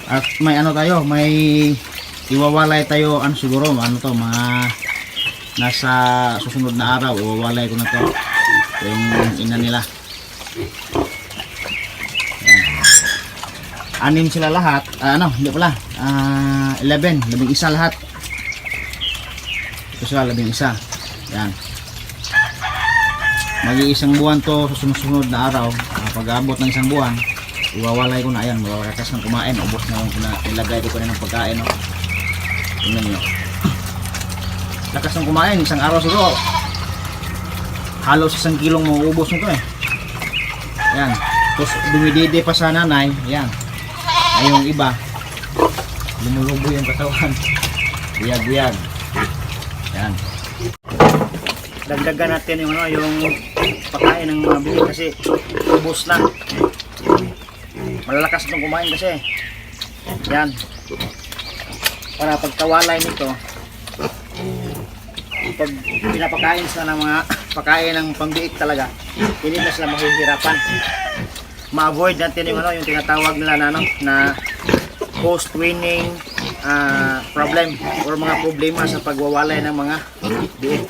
At may ano tayo, may iwawalay tayo, ano siguro, ano to, mga nasa susunod na araw, iwawalay ko na to. Yung ina nila. Ayan. 6 sila lahat, hindi pala, 11 isa lahat. Ito sila, 11 isa. Yan. Mag-iisang buwan to sa sunod na araw. Pag-abot ng isang buwan, iwawalay ko na. Ayan, mawalakas ng kumain. Ubos na yung nilagay ko na ng pagkain. No? Tingnan nyo. Lakas ng kumain. Isang araw siguro. Halos 1 kilong mauubos nito eh. Ayan. Tapos dumididi pa sa nanay. Ayan. Ay yung iba. Lumulubo yung katawan. Biyag-biyag. Ayan. Dagdagan natin yung pagkain ng mga bibig kasi ubos na. Malalakas itong kumain kasi. Yan. Para pagkawalay nito, pag pinapakain sila ng mga pagkain ng pambiik talaga, hindi na sila mahihirapan. Ma-avoid natin yung tinatawag nila na post-winning problem or mga problema sa pagwawalay ng mga biik.